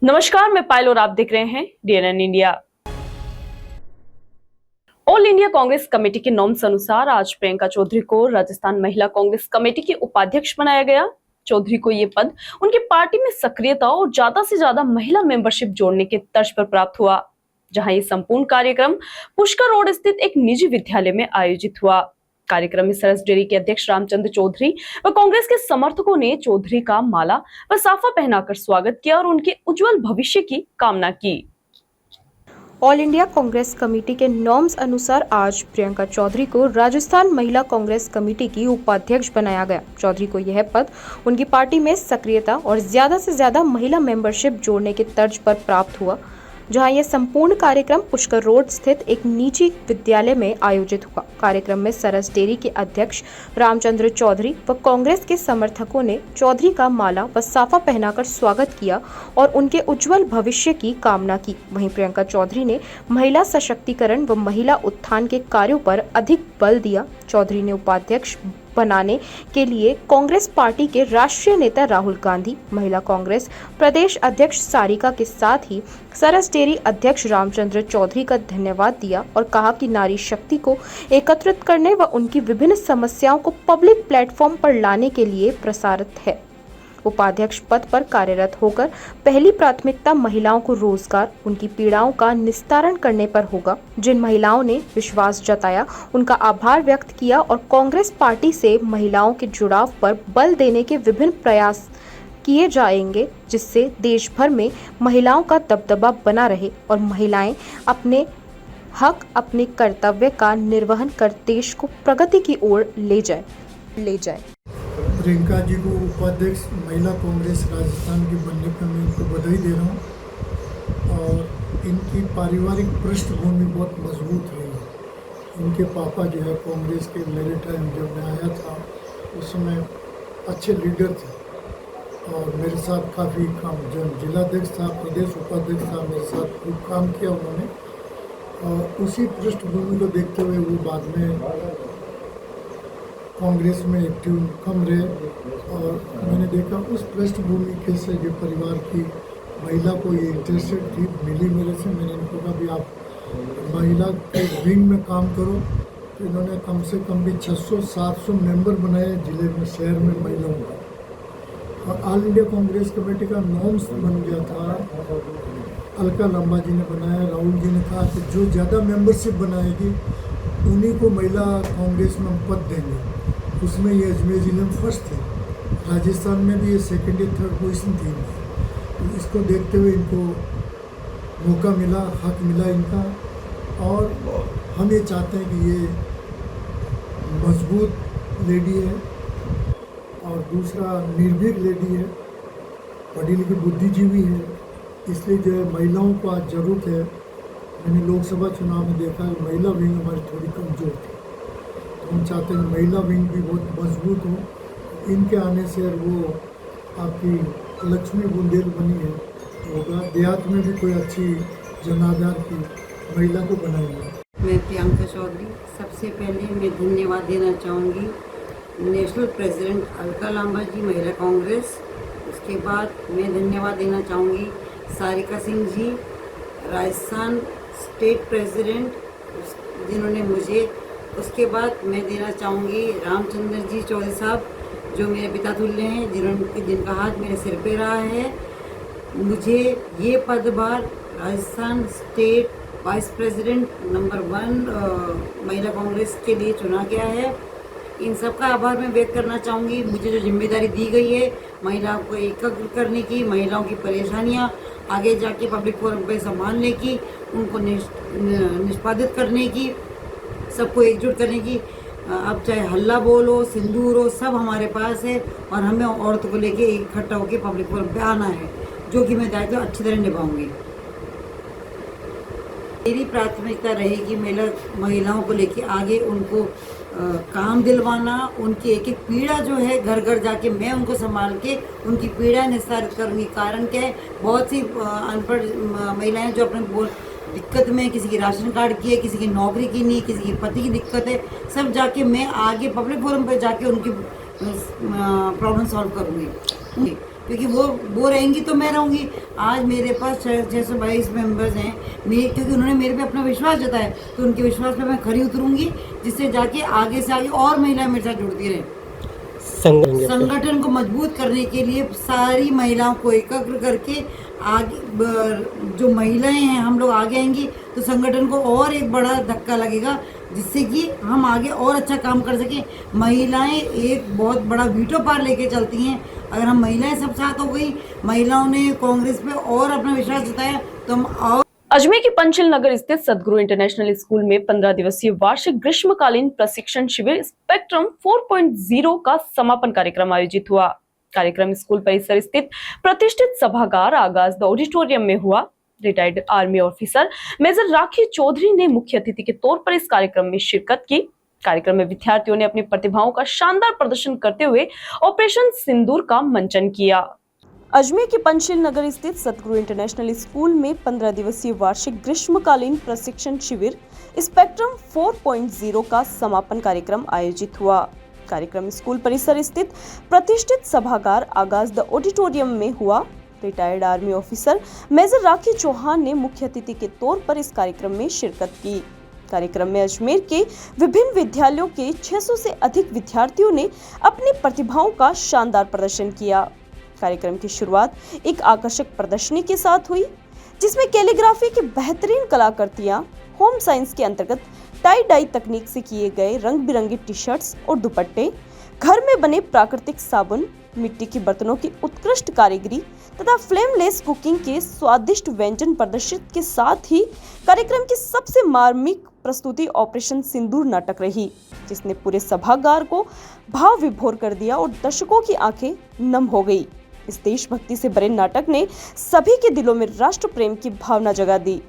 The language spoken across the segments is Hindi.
नमस्कार, मैं पायल और आप देख रहे हैं DNN India. All India Congress committee के नॉर्म्स अनुसार आज प्रियंका चौधरी को राजस्थान महिला कांग्रेस कमेटी की उपाध्यक्ष बनाया गया। चौधरी को ये पद उनकी पार्टी में सक्रियता और ज्यादा से ज्यादा महिला मेंबरशिप जोड़ने के तर्ज पर प्राप्त हुआ, जहां ये संपूर्ण कार्यक्रम पुष्कर रोड स्थित एक निजी विद्यालय में आयोजित हुआ। कार्यक्रम में सरस डेयरी के अध्यक्ष रामचंद्र चौधरी व कांग्रेस के समर्थकों ने चौधरी का माला व साफा पहनाकर स्वागत किया और उनके उज्जवल भविष्य की कामना की। ऑल इंडिया कांग्रेस कमेटी के नॉर्म्स अनुसार आज प्रियंका चौधरी को राजस्थान महिला कांग्रेस कमेटी की उपाध्यक्ष बनाया गया। चौधरी को यह पद उनकी पार्टी में सक्रियता और ज्यादा से ज्यादा महिला मेंबरशिप जोड़ने के तर्ज पर प्राप्त हुआ, जहां यह संपूर्ण कार्यक्रम पुष्कर रोड स्थित एक निजी विद्यालय में आयोजित हुआ। कार्यक्रम में सरस डेयरी के अध्यक्ष रामचंद्र चौधरी व कांग्रेस के समर्थकों ने चौधरी का माला व साफा पहनाकर स्वागत किया और उनके उज्जवल भविष्य की कामना की। वहीं प्रियंका चौधरी ने महिला सशक्तिकरण व महिला उत्थान के कार्यों पर अधिक बल दिया। चौधरी ने उपाध्यक्ष बनाने के लिए कांग्रेस पार्टी के राष्ट्रीय नेता राहुल गांधी, महिला कांग्रेस प्रदेश अध्यक्ष सारिका के साथ ही सरस डेयरी अध्यक्ष रामचंद्र चौधरी का धन्यवाद दिया और कहा कि नारी शक्ति को एकत्रित करने व उनकी विभिन्न समस्याओं को पब्लिक प्लेटफॉर्म पर लाने के लिए प्रसारित है। उपाध्यक्ष पद पर कार्यरत होकर पहली प्राथमिकता महिलाओं को रोजगार, उनकी पीड़ाओं का निस्तारण करने पर होगा। जिन महिलाओं ने विश्वास जताया, उनका आभार व्यक्त किया और कांग्रेस पार्टी से महिलाओं के जुड़ाव पर बल देने के विभिन्न प्रयास किए जाएंगे, जिससे देश भर में महिलाओं का दबदबा बना रहे और महिलाएं अपने हक, अपने कर्तव्य का निर्वहन कर देश को प्रगति की ओर ले जाए। प्रियंका जी को उपाध्यक्ष महिला कांग्रेस राजस्थान के बनने पर मैं उनको बधाई दे रहा हूँ और इनकी पारिवारिक पृष्ठभूमि बहुत मजबूत रही है। इनके पापा जो है कांग्रेस के मेरे टाइम जब मैं आया था उस समय अच्छे लीडर थे और मेरे साथ काफ़ी काम, जब जिलाध्यक्ष था, प्रदेश उपाध्यक्ष था, मेरे साथ खूब काम किया उन्होंने। और उसी पृष्ठभूमि को देखते हुए वो बाद में कांग्रेस में एक्टिव कम रहे और मैंने देखा उस पृष्ठभूमि के से जो परिवार की महिला को ये इंटरेस्टेड थी मिली मेरे से। मैंने इनको कहा भी आप महिला के विंग में काम करो, तो इन्होंने कम से कम भी 600-700 मेंबर बनाए जिले में, शहर में महिलाओं का। और ऑल इंडिया कांग्रेस कमेटी का नॉर्म्स बन गया था, अलका लांबा जी ने बनाया। राहुल जी ने कहा कि जो ज़्यादा मेंबरशिप बनाएगी उन्हीं को महिला कांग्रेस में पद देंगे। उसमें ये अजमेर जिले में फर्स्ट थे, राजस्थान में भी ये सेकंड या थर्ड पोजीशन थी। तो इसको देखते हुए इनको मौका मिला, हक मिला इनका, और हम ये चाहते हैं कि ये मजबूत लेडी है और दूसरा निर्भीक लेडी है, पढ़ी लिखी बुद्धिजीवी है। इसलिए जो है महिलाओं को आज ज़रूरत है। मैंने लोकसभा चुनाव में देखा कि महिला विंग हमारी थोड़ी कमज़ोर थी, तो हम चाहते हैं महिला विंग भी बहुत मजबूत हो। इनके आने से वो आपकी लक्ष्मी बुंदेल बनी है होगा, देहात में भी कोई अच्छी जनाधार की महिला को बनाएंगे। मैं प्रियंका चौधरी, सबसे पहले मैं धन्यवाद देना चाहूँगी नेशनल प्रेसिडेंट अलका लांबा जी, महिला कांग्रेस। उसके बाद मैं धन्यवाद देना चाहूँगी सारिका सिंह जी, राजस्थान स्टेट प्रेसिडेंट, जिन्होंने मुझे। उसके बाद मैं देना चाहूँगी रामचंद्र जी चौधरी साहब, जो मेरे पिता तुल्य हैं, जिनका हाथ मेरे सिर पे रहा है। मुझे ये पदभार Rajasthan state wise president number 1 महिला कांग्रेस के लिए चुना गया है। इन सब का आभार मैं व्यक्त करना चाहूँगी। मुझे जो जिम्मेदारी दी गई है महिलाओं को एकत्र करने की, महिलाओं की परेशानियाँ आगे जाके पब्लिक फोरम पे संभालने की, उनको निष्पादित करने की, सबको एकजुट करने की। अब चाहे हल्ला बोल हो, सिंदूर हो, सब हमारे पास है और हमें औरतों को लेके इकट्ठा होकर पब्लिक फोरम पे आना है, जो कि मैं दायित्व अच्छी तरह निभाऊंगी। मेरी प्राथमिकता रहेगी महिलाओं को लेके आगे उनको काम दिलवाना, उनकी एक एक पीड़ा जो है घर घर जाके मैं उनको संभाल के उनकी पीड़ा निस्तारित करूँगी। कारण क्या है, बहुत सी अनपढ़ महिलाएं जो अपने दिक्कत में, किसी की राशन कार्ड की है, किसी की नौकरी की नहीं, किसी की पति की दिक्कत है, सब जाके मैं आगे पब्लिक फोरम पर जाके उनकी प्रॉब्लम सॉल्व करूँगी। क्योंकि वो रहेंगी तो मैं रहूँगी। आज मेरे पास 622 मेंबर्स हैं, क्योंकि उन्होंने मेरे पे अपना विश्वास जताया, तो उनके विश्वास पे मैं खरी उतरूँगी, जिससे जाके आगे से आगे और महिलाएं मेरे साथ जुड़ती रहें। संगठन को मजबूत करने के लिए सारी महिलाओं को एकत्र करके आगे जो महिलाएं हैं हम लोग आगे आएंगी, तो संगठन को और एक बड़ा धक्का लगेगा, जिससे कि हम आगे और अच्छा काम कर सकें। महिलाएं एक बहुत बड़ा वीटो पार लेके चलती हैं। अगर हम महिलाएं सब साथ हो गई, महिलाओं ने कांग्रेस पे और अपना विश्वास जताया, तो हम और अजमेर के पंचल नगर स्थित सदगुरु इंटरनेशनल स्कूल में 15 दिवसीय वार्षिक ग्रीष्मकालीन प्रशिक्षण शिविर स्पेक्ट्रम 4.0 का समापन कार्यक्रम आयोजित हुआ। कार्यक्रम स्कूल परिसर स्थित प्रतिष्ठित सभागार आगाज द ऑडिटोरियम में हुआ। रिटायर्ड आर्मी ऑफिसर मेजर राखी चौधरी ने मुख्य अतिथि के तौर पर इस कार्यक्रम में शिरकत की। कार्यक्रम में विद्यार्थियों ने अपनी प्रतिभाओं का शानदार प्रदर्शन करते हुए ऑपरेशन सिंदूर का मंचन किया। अजमेर के पंचशील नगर स्थित सतगुरु इंटरनेशनल स्कूल में 15 दिवसीय वार्षिक ग्रीष्मकालीन प्रशिक्षण शिविर स्पेक्ट्रम 4.0 का समापन कार्यक्रम आयोजित हुआ। कार्यक्रम स्कूल परिसर स्थित प्रतिष्ठित सभागार आगाज द ऑडिटोरियम में हुआ। रिटायर्ड आर्मी ऑफिसर मेजर राखी चौहान ने मुख्य अतिथि के तौर पर इस कार्यक्रम में शिरकत की। कार्यक्रम में अजमेर के विभिन्न विद्यालयों के 600 से अधिक विद्यार्थियों ने अपनी प्रतिभाओं का शानदार प्रदर्शन किया। कार्यक्रम की शुरुआत एक आकर्षक प्रदर्शनी के साथ हुई, जिसमें कैलीग्राफी की बेहतरीन कलाकृतियां, होम साइंस के अंतर्गत टाई डाई तकनीक से किए गए रंग बिरंगे टी शर्ट्स और दुपट्टे, घर में बने प्राकृतिक साबुन, मिट्टी के बर्तनों की उत्कृष्ट कारीगरी तथा फ्लेमलेस कुकिंग के स्वादिष्ट व्यंजन प्रदर्शित के साथ ही कार्यक्रम की सबसे मार्मिक प्रस्तुति ऑपरेशन सिंदूर नाटक रही, जिसने पूरे सभागार को भाव विभोर कर दिया और दर्शकों की आंखें नम हो गई। इस देशभक्ति से भरे नाटक ने सभी के दिलों में राष्ट्र प्रेम की भावना जगा दी।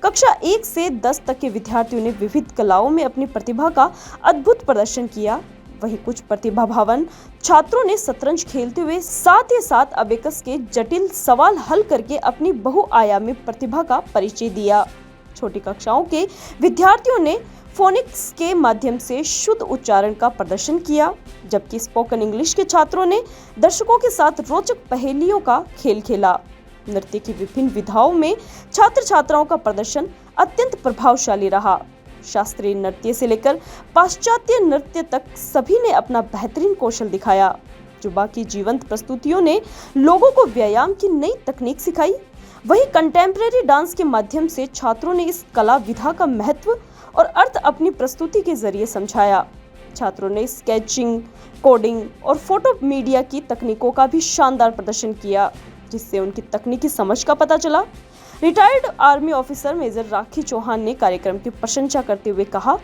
कक्षा 1 से 10 तक के विद्यार्थियों ने विविध कलाओं में अपनी प्रतिभा का अद्भुत प्रदर्शन किया। वहीं कुछ प्रतिभावान छात्रों ने शतरंज खेलते हुए साथ ही साथ अबेकस के जटिल सवाल हल करके अपनी बहुआयामी प्रतिभा का परिचय दिया। छोटी कक्षाओं के विद्यार्थियों ने फोनिक्स के माध्यम से शुद्ध उच्चारण का प्रदर्शन किया, जबकि स्पोकन इंग्लिश के छात्रों ने दर्शकों के साथ रोचक पहेलियों का खेल खेला। नृत्य की विभिन्न विधाओं में छात्र छात्राओं का प्रदर्शन अत्यंत प्रभावशाली रहा। शास्त्रीय नृत्य से लेकर पाश्चात्य नृत्य तक सभी ने अपना बेहतरीन कौशल दिखाया। जुबा की जीवंत प्रस्तुतियों ने लोगों को व्यायाम की नई तकनीक सिखाई। वहीं कंटेम्प्रेरी डांस के माध्यम से छात्रों ने इस कला विधा का महत्व और अर्थ अपनी प्रस्तुति के जरिए समझाया। छात्रों ने स्केचिंग, कोडिंग और फोटो मीडिया की तकनीकों का भी शानदार प्रदर्शन किया, जिससे उनकी तकनीकी समझ का पता चला। रिटायर्ड आर्मी ऑफिसर मेजर राखी चौहान ने कार्यक्रम की प्रशंसा करते हुए कहा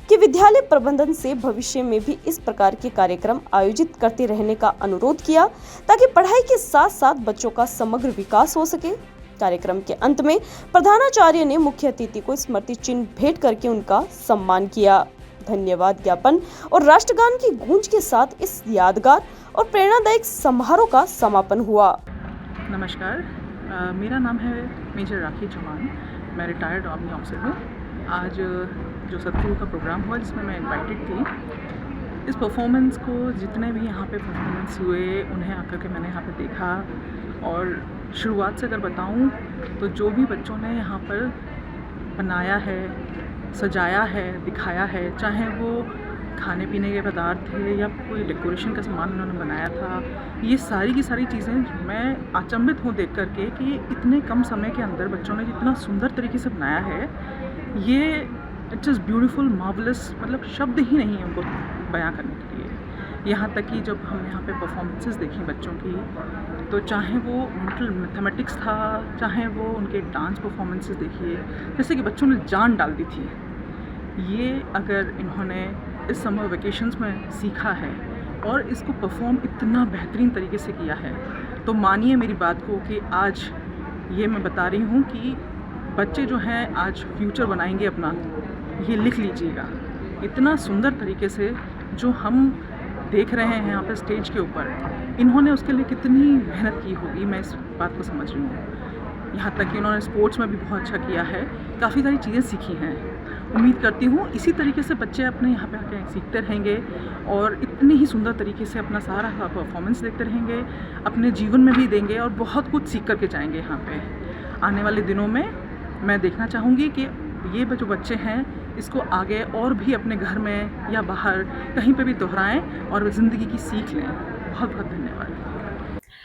कि विद्यालय प्रबंधन से भविष्य में भी इस प्रकार के कार्यक्रम आयोजित करते रहने का अनुरोध किया, ताकि पढ़ाई के साथ साथ बच्चों का समग्र विकास हो सके। कार्यक्रम के अंत में प्रधानाचार्य ने मुख्य अतिथि को स्मृति चिन्ह भेंट करके उनका सम्मान किया। धन्यवाद ज्ञापन और राष्ट्रगान की गूंज के साथ इस यादगार और प्रेरणादायक समारोह का समापन हुआ। नमस्कार, मेरा नाम है मेजर राखी चौहान। मैं रिटायर्ड आर्मी ऑफिसर हूँ। आज जो सतगुरु का प्रोग्राम हुआ, जिसमें मैं इनवाइटेड थी, इस परफॉर्मेंस को जितने भी यहाँ पे परफॉर्मेंस हुए उन्हें आकर के मैंने यहाँ पे देखा। और शुरुआत से अगर बताऊँ तो जो भी बच्चों ने यहाँ पर बनाया है, सजाया है, दिखाया है, चाहे वो खाने पीने के पदार्थ थे या कोई डेकोरेशन का सामान उन्होंने बनाया था, ये सारी की सारी चीज़ें मैं अचंभित हूँ देख करके कि इतने कम समय के अंदर बच्चों ने जितना सुंदर तरीके से बनाया है, ये इट्स जस्ट ब्यूटीफुल, मार्वलस, मतलब शब्द ही नहीं है उनको बयां करने के लिए। यहाँ तक कि जब हम यहाँ पे परफॉर्मेंसेस देखी बच्चों की, तो चाहे वो मैथमेटिक्स था, चाहे वो उनके डांस परफॉर्मेंसेस देखिए, जैसे कि बच्चों ने जान डाल दी थी। ये अगर इन्होंने इस समर वेकेशंस में सीखा है और इसको परफॉर्म इतना बेहतरीन तरीके से किया है, तो मानिए मेरी बात को कि आज ये मैं बता रही हूँ कि बच्चे जो हैं आज फ्यूचर बनाएंगे अपना, ये लिख लीजिएगा। इतना सुंदर तरीके से जो हम देख रहे हैं यहाँ पर स्टेज के ऊपर, इन्होंने उसके लिए कितनी मेहनत की होगी, मैं इस बात को समझ रही हूँ। यहाँ तक कि इन्होंने स्पोर्ट्स में भी बहुत अच्छा किया है, काफ़ी सारी चीज़ें सीखी हैं। उम्मीद करती हूँ इसी तरीके से बच्चे अपने यहाँ पे आके सीखते रहेंगे और इतनी ही सुंदर तरीके से अपना सारा परफॉर्मेंस देखते रहेंगे, अपने जीवन में भी देंगे और बहुत कुछ सीख करके जाएंगे यहाँ पे। आने वाले दिनों में मैं देखना चाहूँगी कि ये जो बच्चे हैं इसको आगे और भी अपने घर में या बाहर कहीं पे भी दोहराएं और ज़िंदगी की सीख लें। बहुत बहुत धन्यवाद।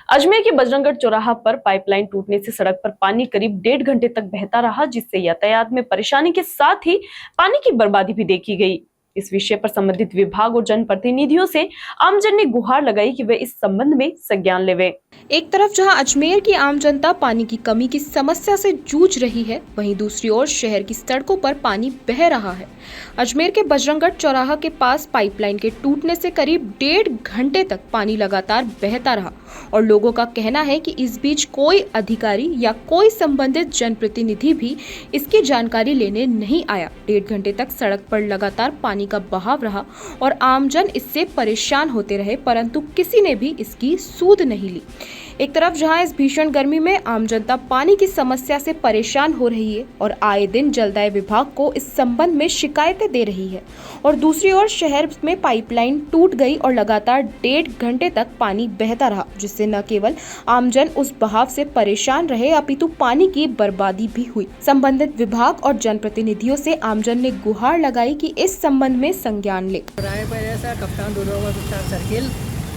अजमेर के बजरंगगढ़ चौराहा पर पाइपलाइन टूटने से सड़क पर पानी करीब 1.5 घंटे तक बहता रहा, जिससे यातायात में परेशानी के साथ ही पानी की बर्बादी भी देखी गई। इस विषय पर संबंधित विभाग और जनप्रतिनिधियों से आमजन ने गुहार लगाई कि वे इस संबंध में संज्ञान लेवें। एक तरफ जहां अजमेर की आम जनता पानी की कमी की समस्या से जूझ रही है, वहीं दूसरी ओर शहर की सड़कों पर पानी बह रहा है। अजमेर के बजरंगगढ़ चौराहा के पास पाइपलाइन के टूटने से करीब 1.5 घंटे तक पानी लगातार बहता रहा और लोगों का कहना है कि इस बीच कोई अधिकारी या कोई संबंधित जनप्रतिनिधि भी इसकी जानकारी लेने नहीं आया। 1.5 घंटे तक सड़क पर लगातार पानी का बहाव रहा और आमजन इससे परेशान होते रहे, परंतु किसी ने भी इसकी सूद नहीं ली। एक तरफ जहां इस भीषण गर्मी में आम जनता पानी की समस्या से परेशान हो रही है और आए दिन जलदाय विभाग को इस संबंध में शिकायतें दे रही है, और दूसरी ओर शहर में पाइपलाइन टूट गई और लगातार 1.5 घंटे तक पानी बहता रहा, जिससे न केवल आमजन उस बहाव से परेशान रहे अपितु पानी की बर्बादी भी हुई। संबंधित विभाग और जनप्रतिनिधियों से आमजन ने गुहार लगाई कि इस संबंध में संज्ञान ले। कप्तान सर्किल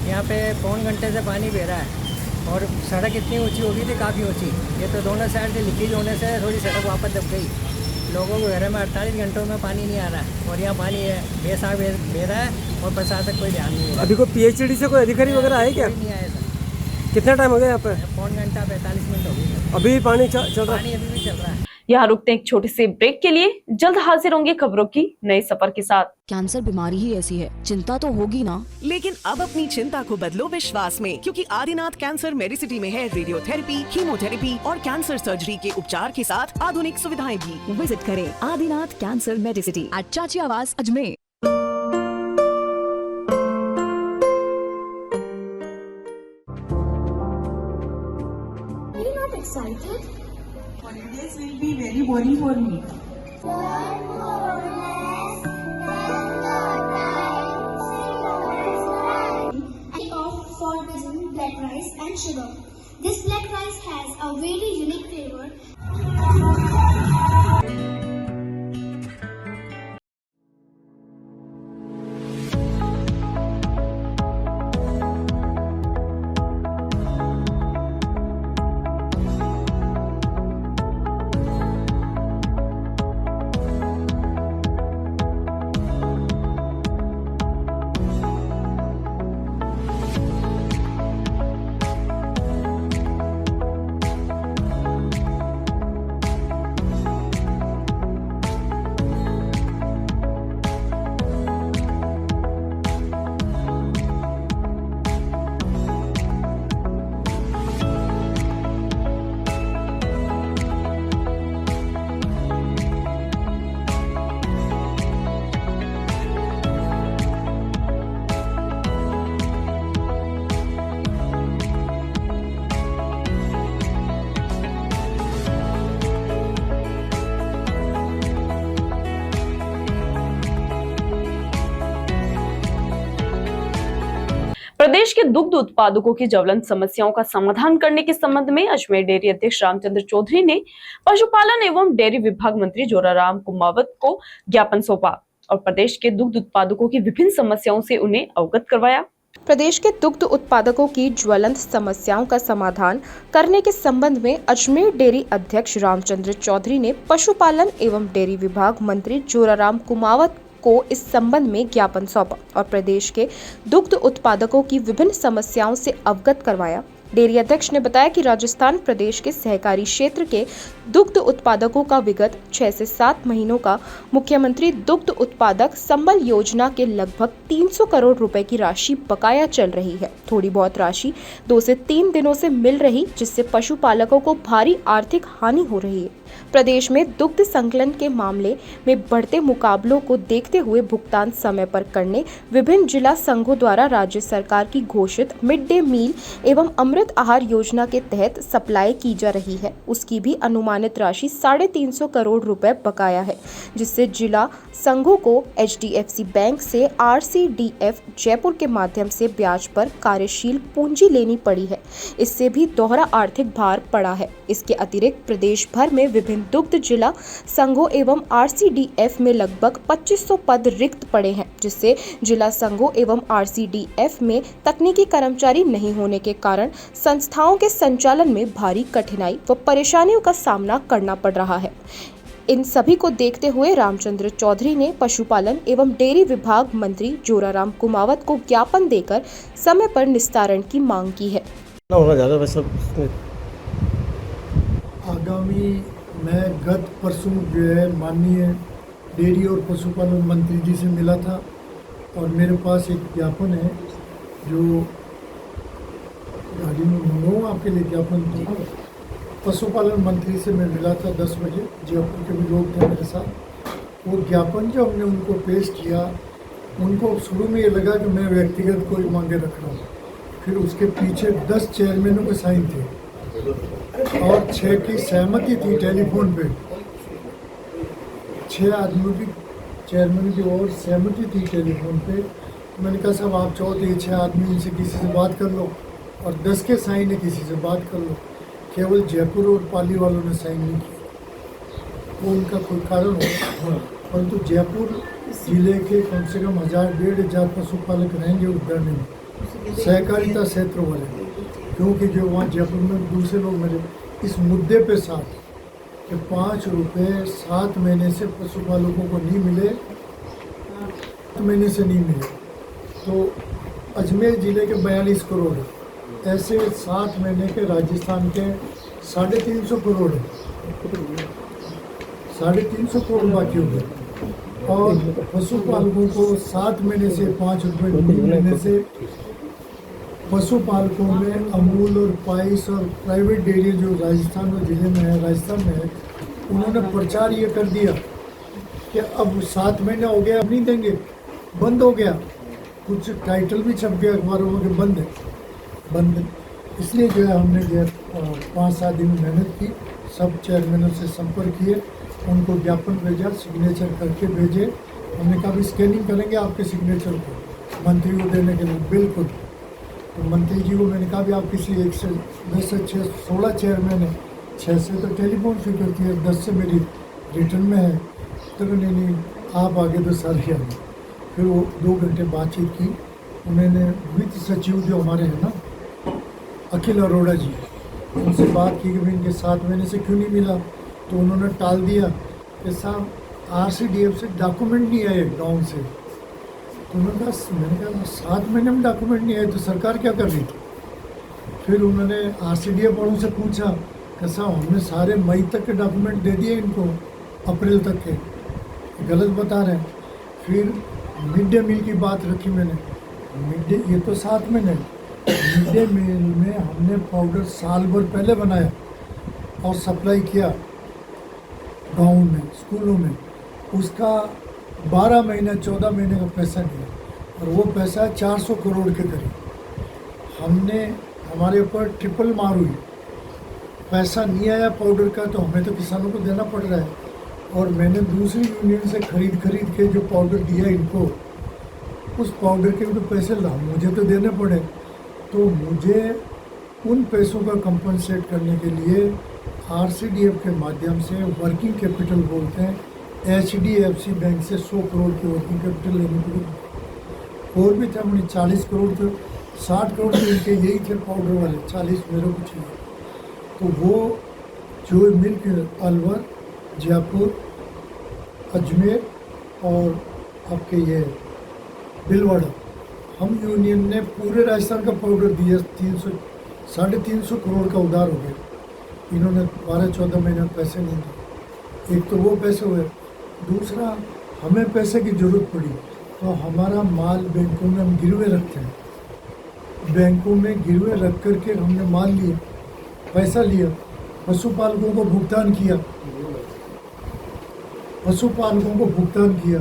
यहाँ पे 1.25 घंटे से पानी बह रहा है और सड़क इतनी ऊंची हो गई थी, काफ़ी ऊंची। ये तो दोनों साइड से लीकेज होने से थोड़ी सड़क वापस दब गई। लोगों को घर में 48 घंटों में पानी नहीं आ रहा है और यहाँ पानी है बेसाग बह रहा है और बरसात तक कोई ध्यान नहीं है। अभी कोई पीएचडी से कोई अधिकारी वगैरह आए क्या? नहीं आया सर। कितना टाइम हो गया यहाँ पे? 1.25 घंटा 45 मिनट हो गई। अभी पानी चल रहा है? पानी अभी भी चल रहा है। यहाँ रुकते हैं एक छोटे से ब्रेक के लिए। जल्द हाजिर होंगे खबरों की नए सफर के साथ। कैंसर बीमारी ही ऐसी है, चिंता तो होगी ना। लेकिन अब अपनी चिंता को बदलो विश्वास में, क्योंकि आदिनाथ कैंसर मेडिसिटी में है रेडियोथेरेपी, कीमोथेरेपी और कैंसर सर्जरी के उपचार के साथ आधुनिक सुविधाएं भी। विजिट करें आदिनाथ कैंसर मेडिसिटी एट चाची आवास Ajmer. Excited? Holidays will be very boring for me. I opt for using black rice and sugar. This black rice has a very unique flavor. प्रदेश के दुग्ध उत्पादकों की ज्वलंत समस्याओं का समाधान करने के संबंध में अजमेर डेयरी अध्यक्ष रामचंद्र चौधरी ने पशुपालन एवं डेयरी विभाग मंत्री जोराराम कुमावत को ज्ञापन सौंपा और प्रदेश के दुग्ध उत्पादकों की विभिन्न समस्याओं से उन्हें अवगत करवाया। प्रदेश के दुग्ध उत्पादकों की ज्वलंत समस्याओं का समाधान करने के संबंध में अजमेर डेयरी अध्यक्ष रामचंद्र चौधरी ने पशुपालन एवं डेयरी विभाग मंत्री जोराराम कुमावत को इस संबंध में ज्ञापन सौंपा और प्रदेश के दुग्ध उत्पादकों की विभिन्न समस्याओं से अवगत करवाया। डेयरी अध्यक्ष ने बताया कि राजस्थान प्रदेश के सहकारी क्षेत्र के दुग्ध उत्पादकों का विगत 6 से 7 महीनों का मुख्यमंत्री दुग्ध उत्पादक संबल योजना के लगभग 300 करोड़ रुपए की राशि बकाया चल रही है। थोड़ी बहुत राशि 2 से 3 दिनों से मिल रही, जिससे पशुपालकों को भारी आर्थिक हानि हो रही है। प्रदेश में दुग्ध संकलन के मामले में बढ़ते मुकाबलों को देखते हुए भुगतान समय पर करने विभिन्न जिला संघों द्वारा राज्य सरकार की घोषित मिड डे मील एवं अमृत आहार योजना के तहत सप्लाई की जा रही है, उसकी भी अनुमानित राशि 350 करोड़ रुपए बकाया है, जिससे जिला संघों को HDFC बैंक से RCDF जयपुर के माध्यम से ब्याज पर कार्यशील पूंजी लेनी पड़ी है। इससे भी दोहरा आर्थिक भार पड़ा है। इसके अतिरिक्त प्रदेश भर में विभिन्न दुग्ध जिला संघों एवं RCDF में लगभग 2500 पद रिक्त पड़े हैं, जिससे जिला संघों एवं RCDF में तकनीकी कर्मचारी नहीं होने के कारण संस्थाओं के संचालन में भारी कठिनाई व परेशानियों का सामना करना पड़ रहा है। इन सभी को देखते हुए रामचंद्र चौधरी ने पशुपालन एवं डेयरी विभाग मंत्री जोराराम कुमावत को ज्ञापन देकर समय पर निस्तारण की मांग की है। आगामी मैं गत परसों जो है माननीय डेयरी और पशुपालन मंत्री जी से मिला था और मेरे पास एक ज्ञापन है जो गाड़ी में मंगाऊँ आपके लिए ज्ञापन। तो पशुपालन मंत्री से मैं मिला था 10 बजे, जयपुर के भी लोग थे मेरे साथ। वो ज्ञापन जो हमने उनको पेश किया, उनको शुरू में ये लगा कि मैं व्यक्तिगत कोई मांगे रख रहा हूँ, फिर उसके पीछे 10 चेयरमैनों के साइन थे और 6 की सहमति थी टेलीफोन पे। 6 आदमियों की चेयरमैन की और सहमति थी टेलीफोन पे। मैंने कहा साहब आप चाहो तो ये 6 आदमी इनसे किसी से बात कर लो और 10 के साइन है किसी से बात कर लो। केवल जयपुर और पाली वालों ने साइन नहीं किया, वो उनका कोई कारण होगा, परंतु जयपुर जिले के कम से कम 1000-1500 पशुपालक रहेंगे उद्यान में, सहकारिता क्षेत्र वाले, क्योंकि जो वहाँ जयपुर में दूसरे लोग मेरे इस मुद्दे पे साथ कि 5 रुपये 7 महीने से पशुपालकों को नहीं मिले, 7 महीने से नहीं मिले, तो अजमेर जिले के 42 करोड़ है, ऐसे 7 महीने के राजस्थान के 350 करोड़ है, 350 करोड़ बाकी हो गए। और पशुपालकों को 7 महीने से 5 रुपये नहीं मिलने से पशुपालकों में अमूल और पाइस और प्राइवेट डेयरी जो राजस्थान में जिले में है, राजस्थान में है, उन्होंने प्रचार ये कर दिया कि अब 7 महीने हो गया, अब नहीं देंगे, बंद हो गया। कुछ टाइटल भी छप गया अखबारों में कि बंद है। इसलिए जो है हमने जो 5-7 दिन मेहनत की, सब चेयरमैनों से संपर्क किए, उनको ज्ञापन भेजा, सिग्नेचर करके भेजे। हमने कहा भी स्कैनिंग करेंगे आपके सिग्नेचर को मंत्री को देने के लिए, बिल्कुल। तो मंत्री जी को मैंने कहा भी आप किसी 1 से 10 से 6 16 चेयरमैन है, 6 से तो टेलीफोन स्वीकृत है, 10 से मेरी रिटर्न में है, तो नहीं आप आगे तो सारे आगे। फिर वो 2 घंटे बातचीत की। उन्होंने वित्त सचिव जो हमारे हैं ना अखिल अरोड़ा जी, उनसे बात की कि भाई इनके 7 महीने से क्यों नहीं मिला, तो उन्होंने टाल दिया कि साहब RCDF से डॉक्यूमेंट नहीं आए गाँव से। तो मैंने कहा 7 महीने में डॉक्यूमेंट नहीं आए तो सरकार क्या कर रही थी। फिर उन्होंने RCDF वालों से पूछा कि साहब हमने सारे मई तक के डॉक्यूमेंट दे दिए इनको, अप्रैल तक के, गलत बता रहे हैं। फिर मिड डे मील की बात रखी मैंने, मिड डे ये तो 7 महीने, मिड डे मील में हमने पाउडर साल भर पहले बनाया और सप्लाई किया गाँव में, स्कूलों में, उसका 12 महीने 14 महीने का पैसा दिया और वो पैसा 400 करोड़ के करीब। हमने हमारे ऊपर ट्रिपल मार हुई, पैसा नहीं आया पाउडर का तो हमें तो किसानों को देना पड़ रहा है। और मैंने दूसरी यूनियन से खरीद के जो पाउडर दिया इनको, उस पाउडर के भी तो पैसे मुझे तो देने पड़े। तो मुझे उन पैसों का कंपनसेट करने के लिए RCDF के माध्यम से वर्किंग कैपिटल बोलते हैं, HDFC बैंक से 100 करोड़ की वर्किंग कैपिटल लेने पड़ी। और भी था मैंने 40 करोड़ थे, 60 करोड़ के इनके यही थे पाउडर वाले, 40 मेरे को चाहिए। तो वो जो मिल्क अलवर, जयपुर, अजमेर और आपके ये बिलवाड़ा, हम यूनियन ने पूरे राजस्थान का पाउडर दिया। 350 करोड़ का उधार हो गया। इन्होंने 12-14 महीने पैसे नहीं दिए। एक तो वो पैसे हुए, दूसरा हमें पैसे की ज़रूरत पड़ी तो हमारा माल बैंकों में हम गिरवे रखते हैं, बैंकों में गिरवे रख करके हमने माल लिया, पैसा लिया, पशुपालकों को भुगतान किया पशुपालकों को भुगतान किया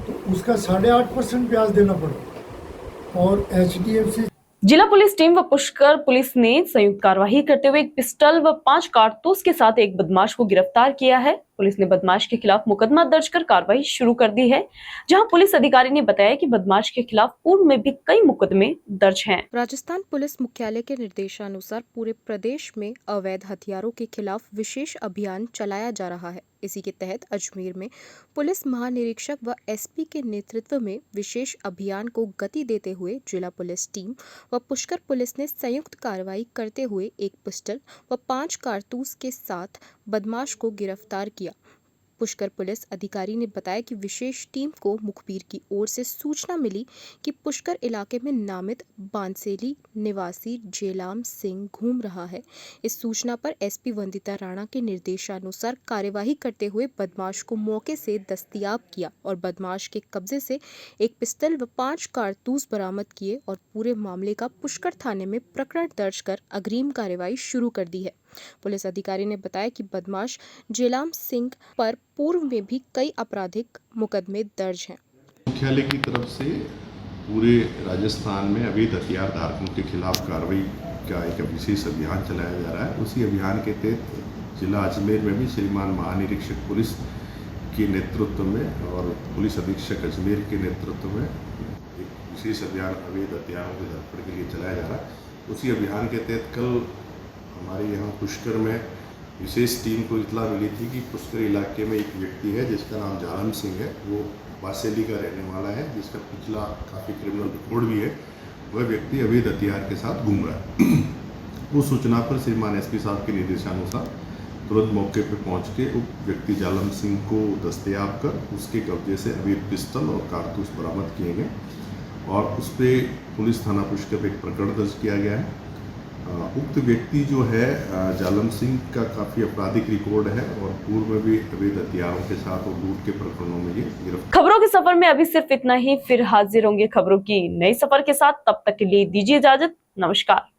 तो उसका 8.5% ब्याज देना पड़ा। और HDFC जिला पुलिस टीम व पुष्कर पुलिस ने संयुक्त कार्रवाई करते हुए एक पिस्टल व 5 कारतूस के साथ एक बदमाश को गिरफ्तार किया है। पुलिस ने बदमाश के खिलाफ मुकदमा दर्ज कर कार्रवाई शुरू कर दी है, जहां पुलिस अधिकारी ने बताया कि बदमाश के खिलाफ पूर्व में भी कई मुकदमे दर्ज हैं। राजस्थान पुलिस मुख्यालय के निर्देशानुसार पूरे प्रदेश में अवैध हथियारों के खिलाफ विशेष अभियान चलाया जा रहा है। इसी के तहत अजमेर में पुलिस महानिरीक्षक व SP के नेतृत्व में विशेष अभियान को गति देते हुए जिला पुलिस टीम व पुष्कर पुलिस ने संयुक्त कार्रवाई करते हुए एक पिस्टल व 5 कारतूस के साथ बदमाश को गिरफ्तार किया। पुष्कर पुलिस अधिकारी ने बताया कि विशेष टीम को मुखबिर की ओर से सूचना मिली कि पुष्कर इलाके में नामित बांसेली निवासी जेलाम सिंह घूम रहा है। इस सूचना पर SP वंदिता राणा के निर्देशानुसार कार्यवाही करते हुए बदमाश को मौके से दस्तयाब किया और बदमाश के कब्जे से एक पिस्टल व 5 कारतूस बरामद किए और पूरे मामले का पुष्कर थाने में प्रकरण दर्ज कर अग्रिम कार्यवाही शुरू कर दी है। पुलिस अधिकारी ने बताया कि बदमाश जेलाम सिंह पर पूर्व में भी कई आपराधिक मुकदमे दर्ज हैं। मुख्यालय की तरफ से पूरे राजस्थान में अवैध हथियार धारकों के खिलाफ कार्रवाई का एक विशेष अभियान चलाया जा रहा है। उसी अभियान के तहत जिला अजमेर में भी श्रीमान महानिरीक्षक पुलिस के नेतृत्व में और पुलिस अधीक्षक अजमेर के नेतृत्व में एक विशेष अभियान अवैध हथियारों के धरपकड़ के लिए चलाया जा रहा है। उसी अभियान के तहत कल हमारे यहाँ पुष्कर में विशेष टीम को इतला मिली थी कि पुष्कर इलाके में एक व्यक्ति है जिसका नाम जालम सिंह है, वो बासेली का रहने वाला है, जिसका पिछला काफ़ी क्रिमिनल रिकॉर्ड भी है। वह व्यक्ति अवैध हथियार के साथ घूम रहा है। उस सूचना पर श्रीमान SP साहब के निर्देशानुसार तुरंत मौके पर पहुंच के उप व्यक्ति जालम सिंह को दस्तयाब कर उसके कब्जे से अवैध पिस्टल और कारतूस बरामद किए गए और उस पर पुलिस थाना पुष्कर पर एक प्रकरण दर्ज किया गया है। उक्त व्यक्ति जो है जालम सिंह का काफ़ी आपराधिक रिकॉर्ड है और पूर्व में भी अवैध हथियारों के साथ और लूट के प्रकरणों में ये गिरफ्तार। खबरों के सफर में अभी सिर्फ इतना ही, फिर हाजिर होंगे खबरों की नई सफर के साथ। तब तक के लिए दीजिए इजाजत। नमस्कार।